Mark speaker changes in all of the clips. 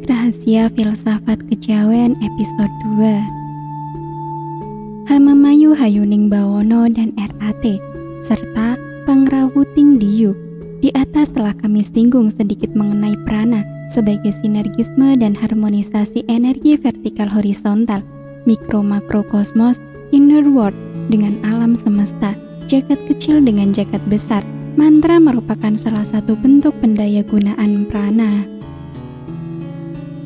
Speaker 1: Bilik Rahasia Filsafat Kejawen episode 2. Hamemayu Hayuning Bawono dan RAT serta Pangrawuting Diyu. Di atas telah kami singgung sedikit mengenai prana sebagai sinergisme dan harmonisasi energi vertikal horizontal, mikro-makro-kosmos, inner world dengan alam semesta, jagat kecil dengan jagat besar. Mantra merupakan salah satu bentuk pendayagunaan prana.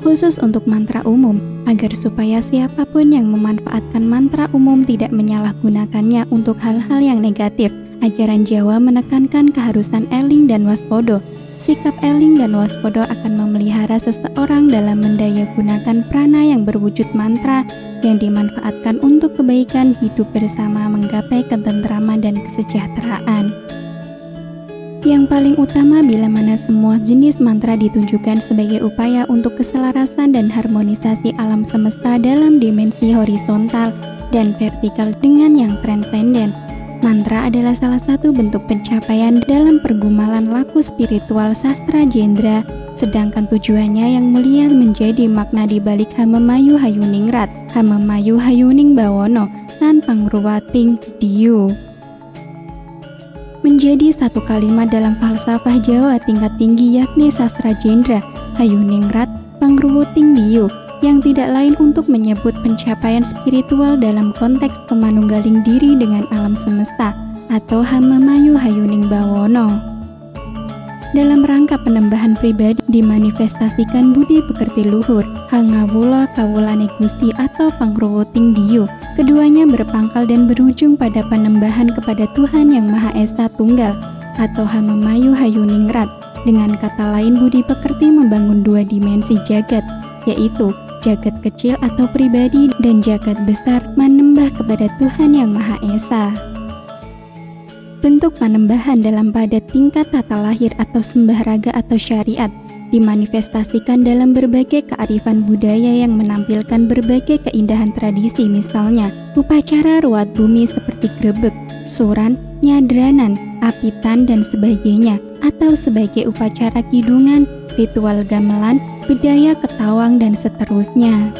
Speaker 1: Khusus untuk mantra umum, agar supaya siapapun yang memanfaatkan mantra umum tidak menyalahgunakannya untuk hal-hal yang negatif, ajaran Jawa menekankan keharusan eling dan waspodo. Sikap eling dan waspodo akan memelihara seseorang dalam mendayagunakan prana yang berwujud mantra yang dimanfaatkan untuk kebaikan hidup bersama menggapai ketentraman dan kesejahteraan. Yang paling utama bila mana semua jenis mantra ditunjukkan sebagai upaya untuk keselarasan dan harmonisasi alam semesta dalam dimensi horizontal dan vertikal dengan yang transenden. Mantra adalah salah satu bentuk pencapaian dalam pergumalan laku spiritual sastra Jendra, sedangkan tujuannya yang mulia menjadi makna di balik Hamemayu Hayuningrat, Hamemayu Hayuning Bawono, dan Pangrawuting Diyu. Menjadi satu kalimat dalam falsafah Jawa tingkat tinggi yakni sastra Jendra, Hayuningrat, Pangrawuting Diyu, yang tidak lain untuk menyebut pencapaian spiritual dalam konteks pemanunggaling diri dengan alam semesta atau Hamemayu Hayuning Bawono. Dalam rangka penembahan pribadi dimanifestasikan budi pekerti luhur, Hangawula Kawulane Gusti atau Pangrawuting Diyu. Keduanya berpangkal dan berujung pada penembahan kepada Tuhan Yang Maha Esa Tunggal atau Hamemayu Hayuningrat. Dengan kata lain, budi pekerti membangun dua dimensi jagat, yaitu jagat kecil atau pribadi dan jagat besar menembah kepada Tuhan Yang Maha Esa. Bentuk penembahan dalam pada tingkat tata lahir atau sembahraga atau syariat dimanifestasikan dalam berbagai kearifan budaya yang menampilkan berbagai keindahan tradisi, misalnya upacara ruat bumi seperti grebek, suran, nyadranan, apitan, dan sebagainya, atau sebagai upacara kidungan, ritual gamelan, bedaya ketawang, dan seterusnya.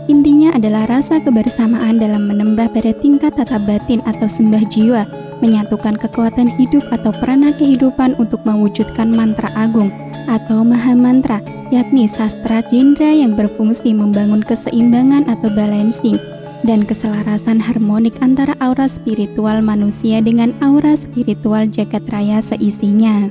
Speaker 1: Intinya adalah rasa kebersamaan dalam menembah pada tingkat tata batin atau sembah jiwa, menyatukan kekuatan hidup atau prana kehidupan untuk mewujudkan mantra agung atau maha mantra, yakni sastra Jendra yang berfungsi membangun keseimbangan atau balancing dan keselarasan harmonik antara aura spiritual manusia dengan aura spiritual jagat raya seisinya.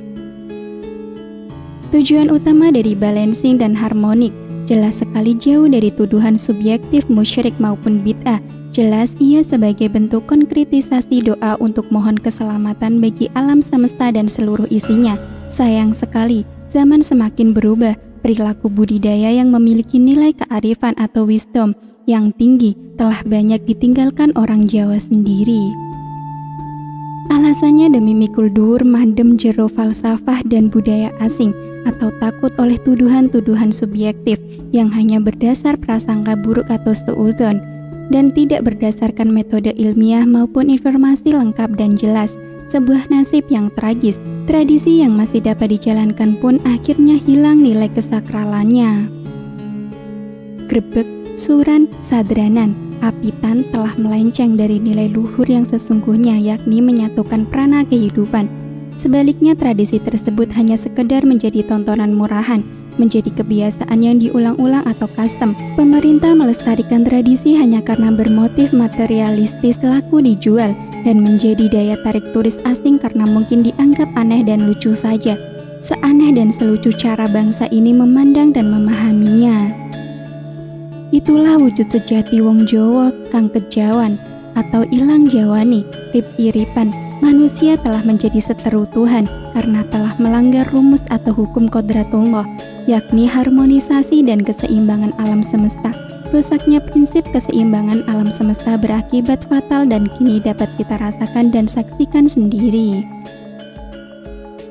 Speaker 1: Tujuan utama dari balancing dan harmonik jelas sekali jauh dari tuduhan subjektif musyrik maupun bid'ah. Jelas ia sebagai bentuk konkretisasi doa untuk mohon keselamatan bagi alam semesta dan seluruh isinya. Sayang sekali, zaman semakin berubah, perilaku budidaya yang memiliki nilai kearifan atau wisdom yang tinggi telah banyak ditinggalkan orang Jawa sendiri. Alasannya demi mikul dhuwur mandem jero falsafah dan budaya asing atau takut oleh tuduhan-tuduhan subjektif yang hanya berdasar prasangka buruk atau suudzon dan tidak berdasarkan metode ilmiah maupun informasi lengkap dan jelas. Sebuah nasib yang tragis, tradisi yang masih dapat dijalankan pun akhirnya hilang nilai kesakralannya. Grebek, suran, sadranan, apitan telah melenceng dari nilai luhur yang sesungguhnya, yakni menyatukan prana kehidupan. Sebaliknya, tradisi tersebut hanya sekedar menjadi tontonan murahan, menjadi kebiasaan yang diulang-ulang atau custom. Pemerintah melestarikan tradisi hanya karena bermotif materialistis laku dijual dan menjadi daya tarik turis asing karena mungkin dianggap aneh dan lucu saja. Seaneh dan selucu cara bangsa ini memandang dan memahaminya. Itulah wujud sejati wong Jawa kang kejawan atau ilang jawani, rip-iripan. Manusia telah menjadi seteru Tuhan karena telah melanggar rumus atau hukum kodratullah, yakni harmonisasi dan keseimbangan alam semesta. Rusaknya prinsip keseimbangan alam semesta berakibat fatal dan kini dapat kita rasakan dan saksikan sendiri.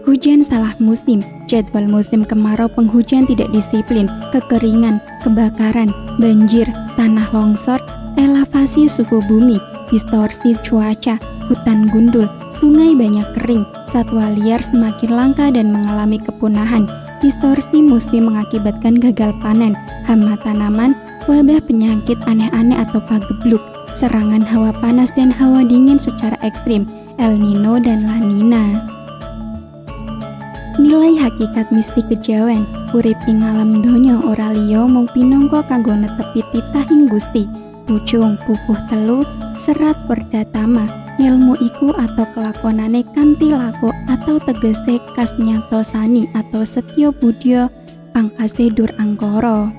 Speaker 1: Hujan salah musim, jadwal musim kemarau penghujan tidak disiplin, kekeringan, kebakaran, banjir, tanah longsor, elevasi suhu bumi, distorsi cuaca, hutan gundul, sungai banyak kering, satwa liar semakin langka dan mengalami kepunahan, distorsi musim mengakibatkan gagal panen, hama tanaman, wabah penyakit aneh-aneh atau pagebluk, serangan hawa panas dan hawa dingin secara ekstrim, El Nino dan La Nina. Nilai hakikat mistik kejawen, urip ing alam donya ora liya mung pinangka kanggo netepi titahing Gusti. Pucung pupuh telu, serat perdatama, ngelmu iku atau kelakonane kanthi laku atau tegese kas nyatosani atau setya budya pangkase dur angkara.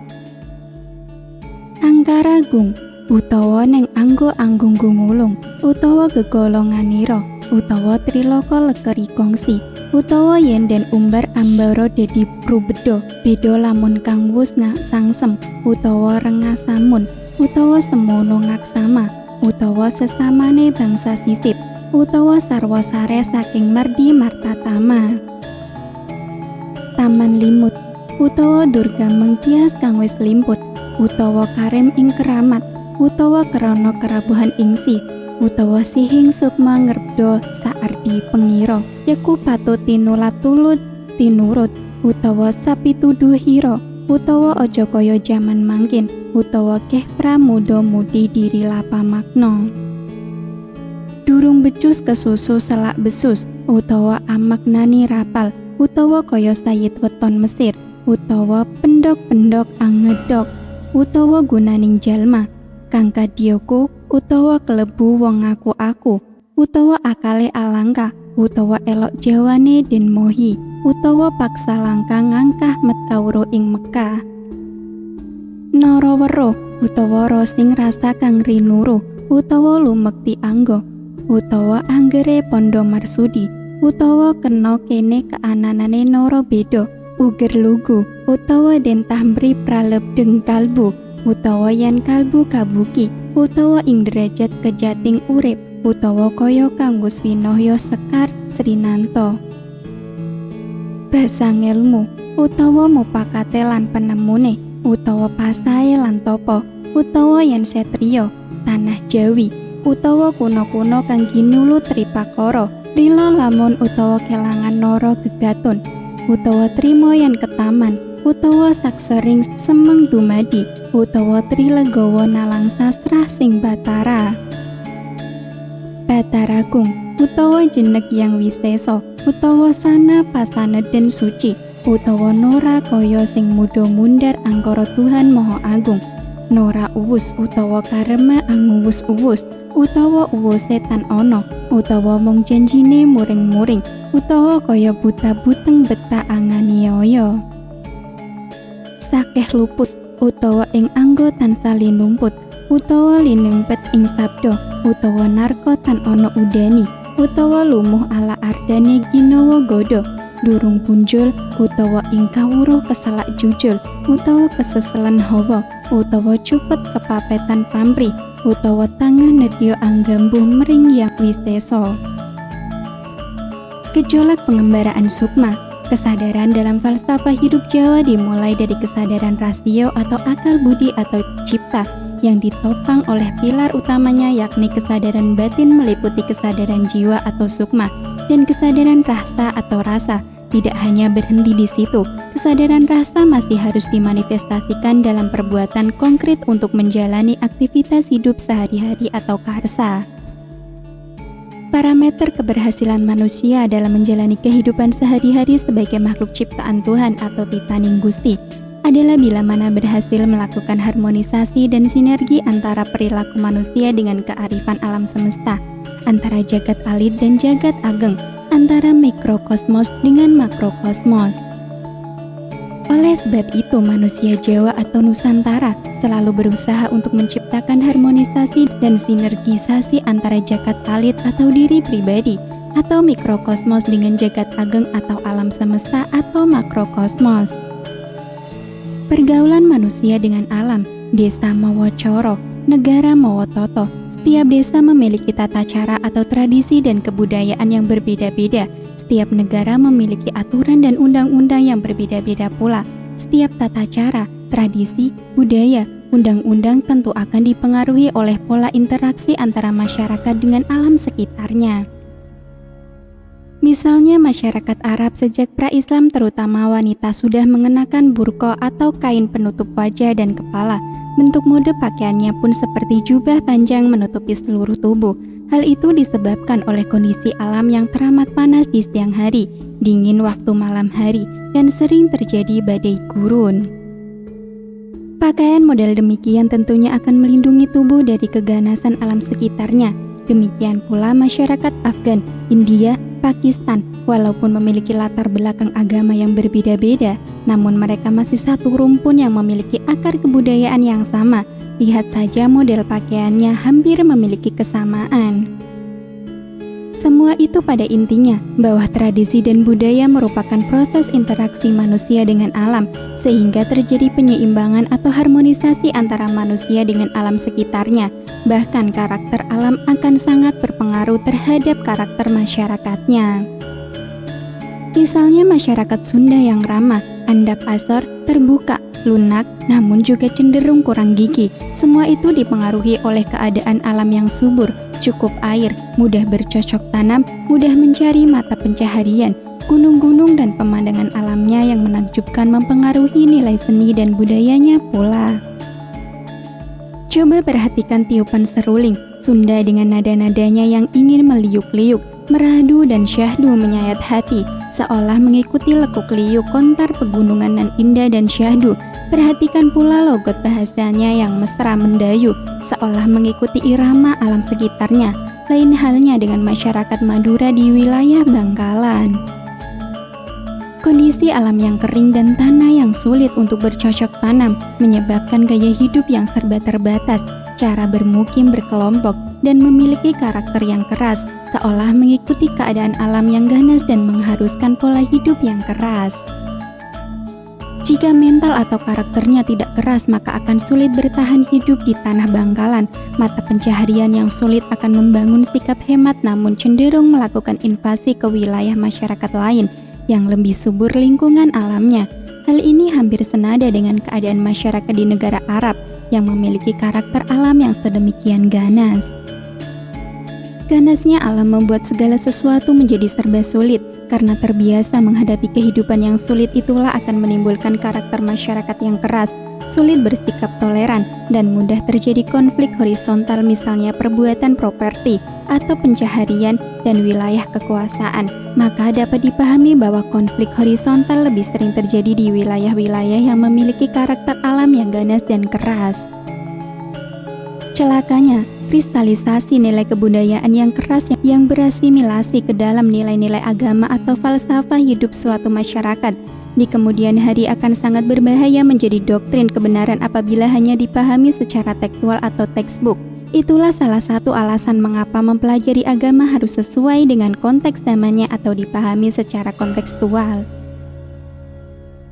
Speaker 1: Angkaragung utawa ning anggo-anggung gumulung utawa gegolonganira utawa trilaka lekeri kongsi utawa yen den umbar ambara dadi prubeda beda lamun kang wus sangsem utawa rengasamun utawa semono ngaksama utawa sesamane bangsa sisip utawa sarwa sare saking merdi martatama. Taman limut utawa durga mengtias kang wis limput utawa karim ing keramat utawa krana kerabuhan ingsi utawa sihing sukma ngerbdo saardi pengira yeku patut tinulat tulut tinurut utawa sapituduh hira utawa aja kaya jaman mangkin utawa keh pramuda mudi diri lapa makna. Durung becus kesusu selak besus utawa amaknani rapal utawa kaya sayit weton Mesir utawa pendok-pendok angedok utawa gunaning jalma kang kadyaku utawa klebu wong aku utawa akale alangka utawa elok jawane den mohi utawa paksa langka ngangkah met kawruh ing Mekah. Nara weruh utawa rosing rasa kang rinuru utawa lumekti anggo utawa anggere pondo marsudi utawa kena kene keananane nara beda uger lugu utawa den tambri pralebdeng kalbu utawa yen kalbu kabuki utawa ing derajat kejating urip utawa kaya kang wis winahya sekar Srinanto. Basa ngelmu utawa mupakate lan penemune utawa pasae lan topo utawa yen setriya tanah Jawi utawa kuno-kuno kang ginulut tripakara lila lamun utawa kelangan nara gegatun utawa trima yen ketaman utawa saksering semeng dumadi utawa trilegawa nalang sastra sing Batara. Bataragung utawa jeneg yang wisesa utawa sana pasaneden suci utawa nora kaya sing muda mundar angkara Tuhan Maha Agung. Nora uwus utawa karema anguwus-uwus utawa uwuse tan ana utawa mung janjine muring-muring utawa kaya buta-buteng beta anganiaya. Sakeh luput utawa ing anggo tansah linumput utawa linempet ing sabda utawa narko tan ana udani utawa lumuh ala ardane ginawa godo durung punjul utawa ing kawruh keselak jujul utawa keseselen hawa utawa cupet kepapetan pamrih utawa tangan nedya anggambuh mring yang wisesa. Gejolak pengembaraan sukma. Kesadaran dalam falsafah hidup Jawa dimulai dari kesadaran rasio atau akal budi atau cipta yang ditopang oleh pilar utamanya yakni kesadaran batin meliputi kesadaran jiwa atau sukma dan kesadaran rasa atau rasa. Tidak hanya berhenti di situ, kesadaran rasa masih harus dimanifestasikan dalam perbuatan konkret untuk menjalani aktivitas hidup sehari-hari atau karsa. Parameter keberhasilan manusia dalam menjalani kehidupan sehari-hari sebagai makhluk ciptaan Tuhan atau titaning Gusti adalah bila mana berhasil melakukan harmonisasi dan sinergi antara perilaku manusia dengan kearifan alam semesta, antara jagat alit dan jagat ageng, antara mikrokosmos dengan makrokosmos. Oleh sebab itu, manusia Jawa atau Nusantara selalu berusaha untuk menciptakan harmonisasi dan sinergisasi antara jagat alit atau diri pribadi atau mikrokosmos dengan jagat ageng atau alam semesta atau makrokosmos. Pergaulan manusia dengan alam, desa mawa coro, negara mawa toto. Setiap desa memiliki tata cara atau tradisi dan kebudayaan yang berbeda-beda. Setiap negara memiliki aturan dan undang-undang yang berbeda-beda pula. Setiap tata cara, tradisi, budaya, undang-undang tentu akan dipengaruhi oleh pola interaksi antara masyarakat dengan alam sekitarnya. Misalnya masyarakat Arab sejak pra-Islam terutama wanita sudah mengenakan burqa atau kain penutup wajah dan kepala. Bentuk mode pakaiannya pun seperti jubah panjang menutupi seluruh tubuh. Hal itu disebabkan oleh kondisi alam yang teramat panas di siang hari, dingin waktu malam hari, dan sering terjadi badai gurun. Pakaian model demikian tentunya akan melindungi tubuh dari keganasan alam sekitarnya. Demikian pula masyarakat Afgan, India, Pakistan, walaupun memiliki latar belakang agama yang berbeda-beda, namun mereka masih satu rumpun yang memiliki akar kebudayaan yang sama. Lihat saja model pakaiannya hampir memiliki kesamaan. Semua itu pada intinya bahwa tradisi dan budaya merupakan proses interaksi manusia dengan alam, sehingga terjadi penyeimbangan atau harmonisasi antara manusia dengan alam sekitarnya. Bahkan karakter alam akan sangat berpengaruh terhadap karakter masyarakatnya. Misalnya masyarakat Sunda yang ramah, andap asor, terbuka, lunak, namun juga cenderung kurang gigih. Semua itu dipengaruhi oleh keadaan alam yang subur, cukup air, mudah bercocok tanam, mudah mencari mata pencaharian. Gunung-gunung dan pemandangan alamnya yang menakjubkan mempengaruhi nilai seni dan budayanya pula. Coba perhatikan tiupan seruling Sunda dengan nada-nadanya yang ingin meliuk-liuk, meradu dan syahdu menyayat hati, seolah mengikuti lekuk-liuk kontar pegunungan nan indah dan syahdu. Perhatikan pula logat bahasanya yang mesra mendayu, seolah mengikuti irama alam sekitarnya. Lain halnya dengan masyarakat Madura di wilayah Bangkalan. Kondisi alam yang kering dan tanah yang sulit untuk bercocok tanam menyebabkan gaya hidup yang serba terbatas, cara bermukim berkelompok, dan memiliki karakter yang keras, seolah mengikuti keadaan alam yang ganas dan mengharuskan pola hidup yang keras. Jika mental atau karakternya tidak keras, maka akan sulit bertahan hidup di tanah Bangkalan. Mata pencaharian yang sulit akan membangun sikap hemat, namun cenderung melakukan invasi ke wilayah masyarakat lain yang lebih subur lingkungan alamnya. Hal ini hampir senada dengan keadaan masyarakat di negara Arab yang memiliki karakter alam yang sedemikian ganas. Ganasnya alam membuat segala sesuatu menjadi serba sulit. Karena terbiasa menghadapi kehidupan yang sulit, itulah akan menimbulkan karakter masyarakat yang keras, sulit bersikap toleran, dan mudah terjadi konflik horizontal, misalnya perbuatan properti atau pencaharian dan wilayah kekuasaan. Maka dapat dipahami bahwa konflik horizontal lebih sering terjadi di wilayah-wilayah yang memiliki karakter alam yang ganas dan keras. Celakanya, kristalisasi nilai kebudayaan yang keras yang berasimilasi ke dalam nilai-nilai agama atau falsafah hidup suatu masyarakat di kemudian hari akan sangat berbahaya menjadi doktrin kebenaran apabila hanya dipahami secara tekstual atau textbook. Itulah salah satu alasan mengapa mempelajari agama harus sesuai dengan konteks zamannya atau dipahami secara kontekstual.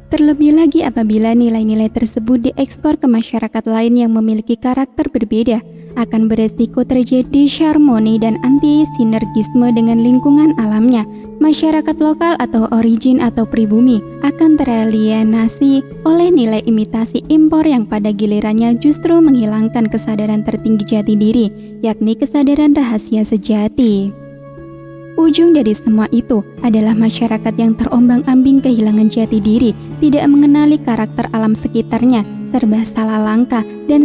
Speaker 1: Terlebih lagi apabila nilai-nilai tersebut diekspor ke masyarakat lain yang memiliki karakter berbeda, akan beresiko terjadi disharmoni dan anti-sinergisme dengan lingkungan alamnya. Masyarakat lokal atau origin atau pribumi akan teralienasi oleh nilai imitasi impor yang pada gilirannya justru menghilangkan kesadaran tertinggi jati diri, yakni kesadaran rahasia sejati. Ujung dari semua itu adalah masyarakat yang terombang-ambing kehilangan jati diri, tidak mengenali karakter alam sekitarnya, serba salah langkah dan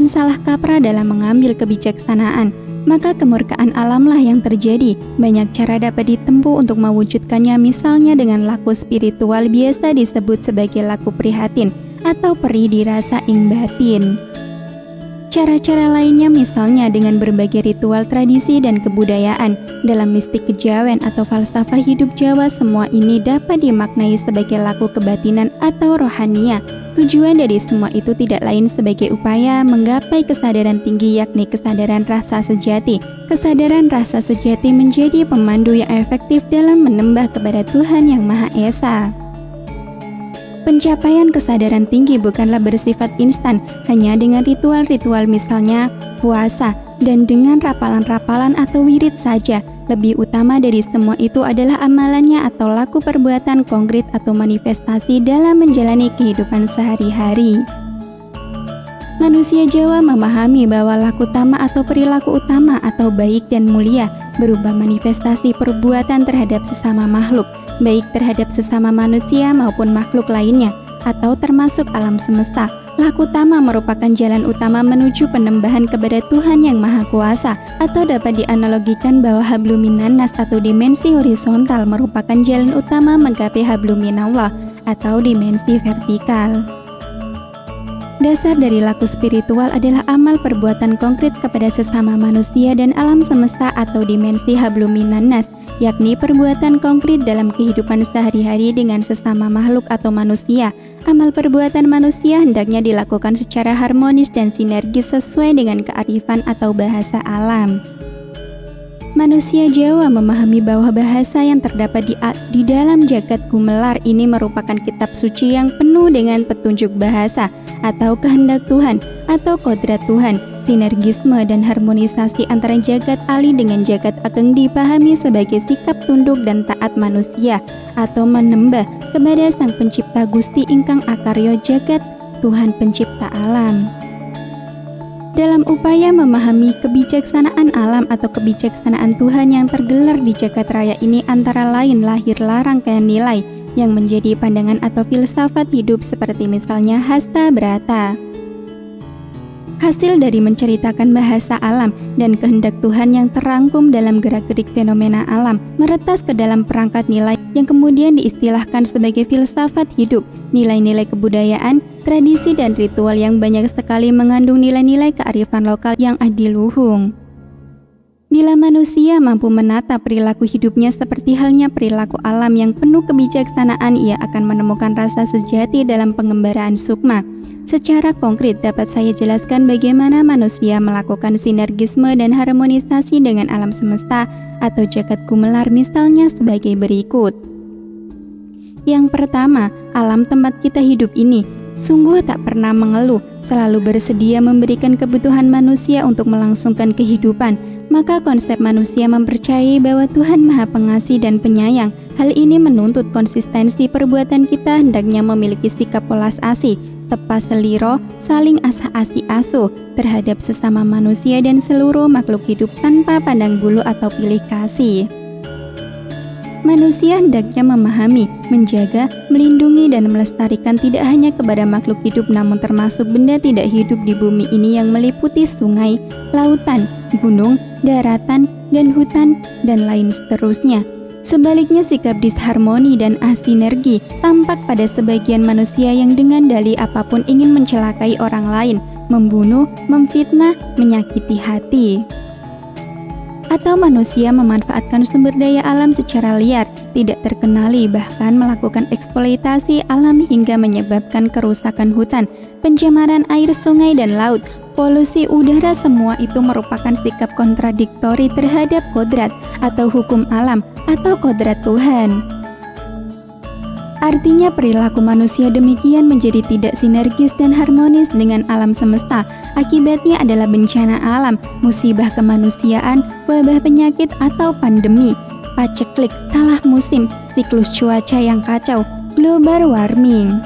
Speaker 1: salah kaprah dalam mengambil kebijaksanaan. Maka kemurkaan alamlah yang terjadi. Banyak cara dapat ditempuh untuk mewujudkannya, misalnya dengan laku spiritual biasa disebut sebagai laku prihatin atau peri dirasa ing batin. Cara-cara lainnya misalnya dengan berbagai ritual tradisi dan kebudayaan. Dalam mistik kejawen atau falsafah hidup Jawa, semua ini dapat dimaknai sebagai laku kebatinan atau rohania. Tujuan dari semua itu tidak lain sebagai upaya menggapai kesadaran tinggi, yakni kesadaran rasa sejati. Kesadaran rasa sejati menjadi pemandu yang efektif dalam menembah kepada Tuhan Yang Maha Esa. Pencapaian kesadaran tinggi bukanlah bersifat instan, hanya dengan ritual-ritual misalnya puasa, dan dengan rapalan-rapalan atau wirid saja. Lebih utama dari semua itu adalah amalannya atau laku perbuatan konkret atau manifestasi dalam menjalani kehidupan sehari-hari. Manusia Jawa memahami bahwa laku utama atau perilaku utama atau baik dan mulia berupa manifestasi perbuatan terhadap sesama makhluk, baik terhadap sesama manusia maupun makhluk lainnya, atau termasuk alam semesta. Laku utama merupakan jalan utama menuju penyembahan kepada Tuhan yang Maha Kuasa, atau dapat dianalogikan bahwa hablum minannas atau dimensi horizontal merupakan jalan utama menggapai hablum minallah atau dimensi vertikal. Dasar dari laku spiritual adalah amal perbuatan konkret kepada sesama manusia dan alam semesta atau dimensi hablum minannas, yakni perbuatan konkret dalam kehidupan sehari-hari dengan sesama makhluk atau manusia. Amal perbuatan manusia hendaknya dilakukan secara harmonis dan sinergis sesuai dengan kearifan atau bahasa alam. Manusia Jawa memahami bahwa bahasa yang terdapat di dalam jagat gumelar ini merupakan kitab suci yang penuh dengan petunjuk bahasa atau kehendak Tuhan atau kodrat Tuhan. Sinergisme dan harmonisasi antara jagat ali dengan jagat ageng dipahami sebagai sikap tunduk dan taat manusia atau menembah kepada Sang Pencipta Gusti ingkang akarya jagat, Tuhan pencipta alam. Dalam upaya memahami kebijaksanaan alam atau kebijaksanaan Tuhan yang tergelar di jagat raya ini antara lain lahirlah rangkaian nilai yang menjadi pandangan atau filsafat hidup seperti misalnya hasta brata. Hasil dari menceritakan bahasa alam dan kehendak Tuhan yang terangkum dalam gerak-gerik fenomena alam meretas ke dalam perangkat nilai yang kemudian diistilahkan sebagai filsafat hidup, nilai-nilai kebudayaan, tradisi dan ritual yang banyak sekali mengandung nilai-nilai kearifan lokal yang adiluhung. Bila manusia mampu menata perilaku hidupnya seperti halnya perilaku alam yang penuh kebijaksanaan, ia akan menemukan rasa sejati dalam pengembaraan sukma. Secara konkret dapat saya jelaskan bagaimana manusia melakukan sinergisme dan harmonisasi dengan alam semesta atau jagat gumelar misalnya sebagai berikut. Yang pertama, alam tempat kita hidup ini sungguh tak pernah mengeluh, selalu bersedia memberikan kebutuhan manusia untuk melangsungkan kehidupan. Maka konsep manusia mempercayai bahwa Tuhan Maha Pengasih dan Penyayang. Hal ini menuntut konsistensi perbuatan kita hendaknya memiliki sikap welas asih, tepas seliro, saling asa asi asuh terhadap sesama manusia dan seluruh makhluk hidup tanpa pandang bulu atau pilih kasih. Manusia hendaknya memahami, menjaga, melindungi dan melestarikan tidak hanya kepada makhluk hidup namun termasuk benda tidak hidup di bumi ini yang meliputi sungai, lautan, gunung, daratan, dan hutan, dan lain seterusnya. Sebaliknya sikap disharmoni dan asinergi tampak pada sebagian manusia yang dengan dalih apapun ingin mencelakai orang lain, membunuh, memfitnah, menyakiti hati. Atau manusia memanfaatkan sumber daya alam secara liar, tidak terkenali, bahkan melakukan eksploitasi alam hingga menyebabkan kerusakan hutan, pencemaran air sungai dan laut, polusi udara. Semua itu merupakan sikap kontradiktori terhadap kodrat atau hukum alam atau kodrat Tuhan. Artinya perilaku manusia demikian menjadi tidak sinergis dan harmonis dengan alam semesta. Akibatnya adalah bencana alam, musibah kemanusiaan, wabah penyakit atau pandemi, paceklik, salah musim, siklus cuaca yang kacau, global warming.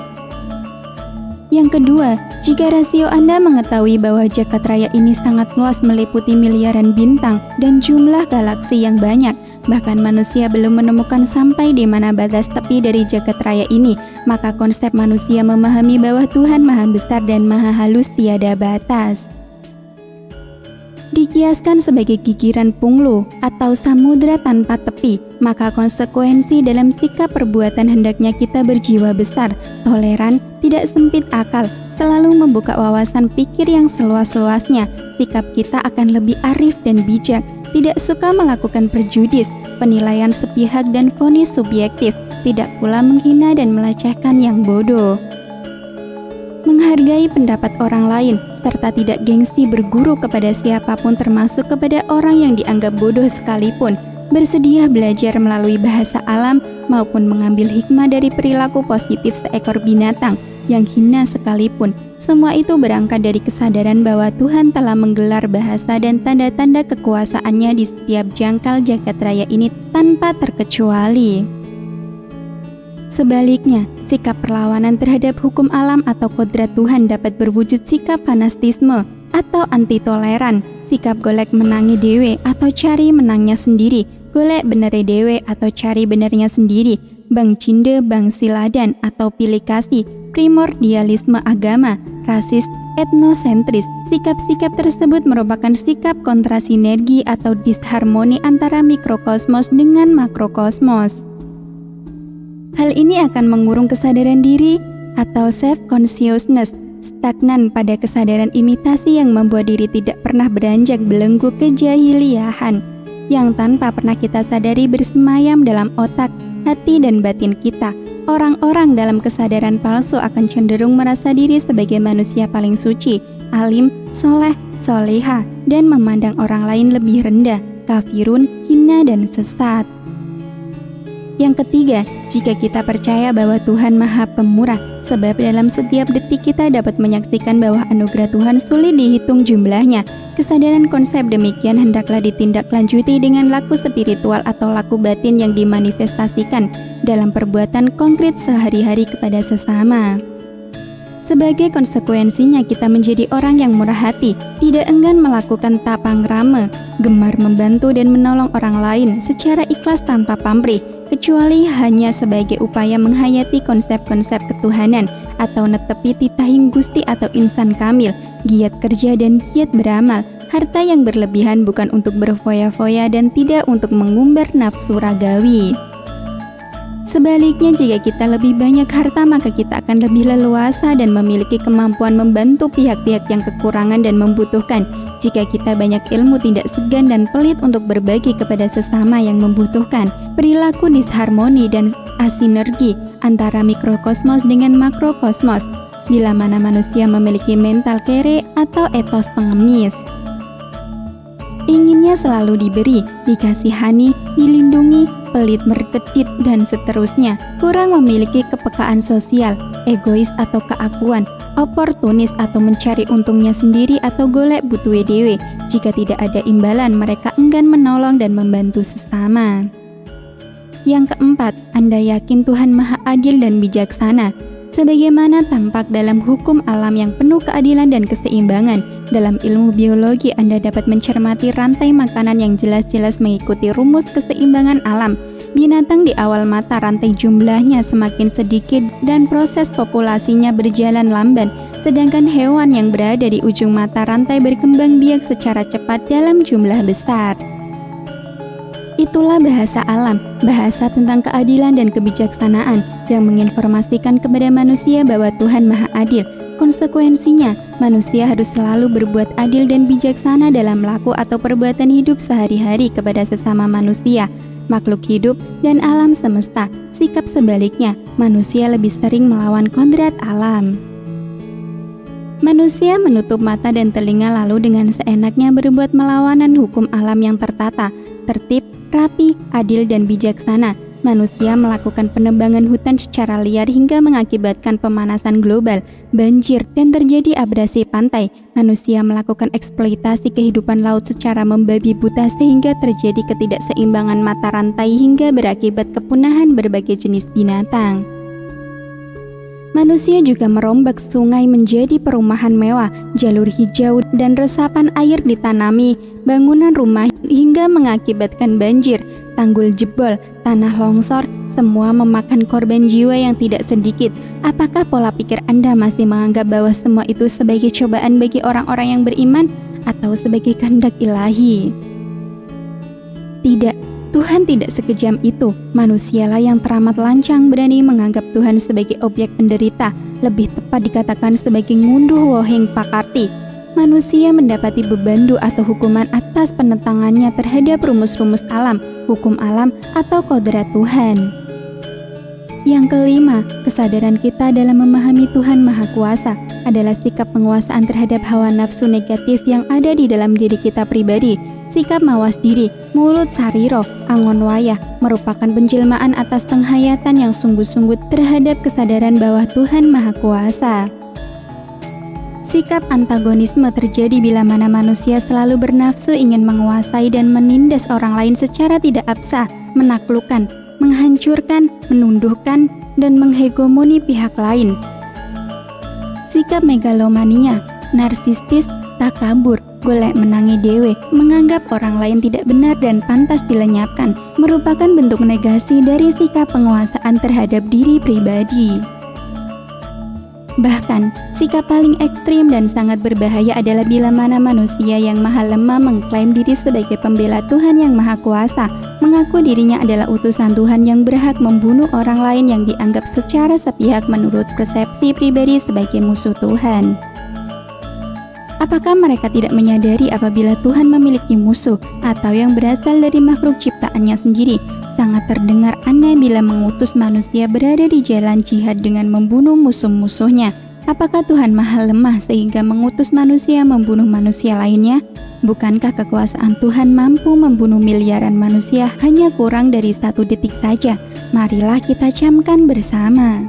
Speaker 1: Yang kedua, jika rasio Anda mengetahui bahwa jagat raya ini sangat luas meliputi miliaran bintang dan jumlah galaksi yang banyak, bahkan manusia belum menemukan sampai di mana batas tepi dari jagat raya ini, maka konsep manusia memahami bahwa Tuhan Maha Besar dan Maha Halus tiada batas. Dikiaskan sebagai gigiran punglu atau samudra tanpa tepi, maka konsekuensi dalam sikap perbuatan hendaknya kita berjiwa besar, toleran, tidak sempit akal, selalu membuka wawasan pikir yang seluas-luasnya. Sikap kita akan lebih arif dan bijak, tidak suka melakukan prejudis, penilaian sepihak dan vonis subjektif, tidak pula menghina dan melecehkan yang bodoh. Menghargai pendapat orang lain, serta tidak gengsi berguru kepada siapapun termasuk kepada orang yang dianggap bodoh sekalipun, bersedia belajar melalui bahasa alam maupun mengambil hikmah dari perilaku positif seekor binatang yang hina sekalipun. Semua itu berangkat dari kesadaran bahwa Tuhan telah menggelar bahasa dan tanda-tanda kekuasaannya di setiap jangkal jagat raya ini tanpa terkecuali. Sebaliknya, sikap perlawanan terhadap hukum alam atau kodrat Tuhan dapat berwujud sikap fanatisme atau anti-toleran, sikap golek menangi dewe atau cari menangnya sendiri, golek benere dewe atau cari benernya sendiri, bang cinde bang siladan atau pilih kasih, primordialisme agama, rasis, etnosentris. Sikap-sikap tersebut merupakan sikap kontrasinergi atau disharmoni antara mikrokosmos dengan makrokosmos. Hal ini akan mengurung kesadaran diri atau self-consciousness, stagnan pada kesadaran imitasi yang membuat diri tidak pernah beranjak belenggu kejahiliahan, yang tanpa pernah kita sadari bersemayam dalam otak, hati, dan batin kita. Orang-orang dalam kesadaran palsu akan cenderung merasa diri sebagai manusia paling suci, alim, soleh, soleha, dan memandang orang lain lebih rendah, kafirun, hina, dan sesat. Yang ketiga, jika kita percaya bahwa Tuhan Maha Pemurah, sebab dalam setiap detik kita dapat menyaksikan bahwa anugerah Tuhan sulit dihitung jumlahnya. Kesadaran konsep demikian hendaklah ditindaklanjuti dengan laku spiritual atau laku batin yang dimanifestasikan dalam perbuatan konkret sehari-hari kepada sesama. Sebagai konsekuensinya, kita menjadi orang yang murah hati, tidak enggan melakukan tapang rame, gemar membantu dan menolong orang lain secara ikhlas tanpa pamrih, kecuali hanya sebagai upaya menghayati konsep-konsep ketuhanan atau netepi titahing Gusti atau insan kamil, giat kerja dan giat beramal, harta yang berlebihan bukan untuk berfoya-foya dan tidak untuk mengumbar nafsu ragawi. Sebaliknya, jika kita lebih banyak harta, maka kita akan lebih leluasa dan memiliki kemampuan membantu pihak-pihak yang kekurangan dan membutuhkan. Jika kita banyak ilmu, tidak segan dan pelit untuk berbagi kepada sesama yang membutuhkan. Perilaku disharmoni dan asinergi antara mikrokosmos dengan makrokosmos, bila mana manusia memiliki mental kere atau etos pengemis. Inginnya selalu diberi, dikasihani, dilindungi, pelit merkedit, dan seterusnya. Kurang memiliki kepekaan sosial, egois atau keakuan, oportunis atau mencari untungnya sendiri atau golek butuhe dewe. Jika tidak ada imbalan, mereka enggan menolong dan membantu sesama. Yang keempat, Anda yakin Tuhan Maha Adil dan bijaksana. Sebagaimana tampak dalam hukum alam yang penuh keadilan dan keseimbangan, dalam ilmu biologi Anda dapat mencermati rantai makanan yang jelas-jelas mengikuti rumus keseimbangan alam. Binatang di awal mata rantai jumlahnya semakin sedikit dan proses populasinya berjalan lamban, sedangkan hewan yang berada di ujung mata rantai berkembang biak secara cepat dalam jumlah besar. Itulah bahasa alam, bahasa tentang keadilan dan kebijaksanaan yang menginformasikan kepada manusia bahwa Tuhan Maha Adil. Konsekuensinya, manusia harus selalu berbuat adil dan bijaksana dalam laku atau perbuatan hidup sehari-hari kepada sesama manusia, makhluk hidup, dan alam semesta. Sikap sebaliknya, manusia lebih sering melawan kodrat alam. Manusia menutup mata dan telinga lalu dengan seenaknya berbuat melawanan hukum alam yang tertata, tertib, rapi, adil, dan bijaksana. Manusia melakukan penebangan hutan secara liar hingga mengakibatkan pemanasan global, banjir, dan terjadi abrasi pantai. Manusia melakukan eksploitasi kehidupan laut secara membabi buta sehingga terjadi ketidakseimbangan mata rantai hingga berakibat kepunahan berbagai jenis binatang. Manusia juga merombak sungai menjadi perumahan mewah, jalur hijau dan resapan air ditanami, bangunan rumah hingga mengakibatkan banjir, tanggul jebol, tanah longsor, semua memakan korban jiwa yang tidak sedikit. Apakah pola pikir Anda masih menganggap bahwa semua itu sebagai cobaan bagi orang-orang yang beriman atau sebagai kehendak ilahi? Tidak. Tuhan tidak sekejam itu. Manusialah yang teramat lancang berani menganggap Tuhan sebagai objek penderita, lebih tepat dikatakan sebagai ngunduh woheng pakarti. Manusia mendapati bebandu atau hukuman atas penentangannya terhadap rumus-rumus alam, hukum alam, atau kodrat Tuhan. Yang kelima, kesadaran kita dalam memahami Tuhan Maha Kuasa adalah sikap penguasaan terhadap hawa nafsu negatif yang ada di dalam diri kita pribadi. Sikap mawas diri, mulut sariro, angon wayah merupakan penjelmaan atas penghayatan yang sungguh-sungguh terhadap kesadaran bahwa Tuhan Maha Kuasa. Sikap antagonisme terjadi bila mana manusia selalu bernafsu ingin menguasai dan menindas orang lain secara tidak absah, menaklukkan, menghancurkan, menundukkan, dan menghegemoni pihak lain. Sikap megalomania, narsistis, takabur, golek menangi dewe, menganggap orang lain tidak benar dan pantas dilenyapkan, merupakan bentuk negasi dari sikap penguasaan terhadap diri pribadi. Bahkan, sikap paling ekstrim dan sangat berbahaya adalah bila mana manusia yang maha lemah mengklaim diri sebagai pembela Tuhan yang Maha Kuasa, mengaku dirinya adalah utusan Tuhan yang berhak membunuh orang lain yang dianggap secara sepihak menurut persepsi pribadi sebagai musuh Tuhan. Apakah mereka tidak menyadari apabila Tuhan memiliki musuh atau yang berasal dari makhluk ciptaannya sendiri? Sangat terdengar aneh bila mengutus manusia berada di jalan jihad dengan membunuh musuh-musuhnya. Apakah Tuhan maha lemah sehingga mengutus manusia membunuh manusia lainnya? Bukankah kekuasaan Tuhan mampu membunuh miliaran manusia hanya kurang dari 1 detik saja? Marilah kita camkan bersama.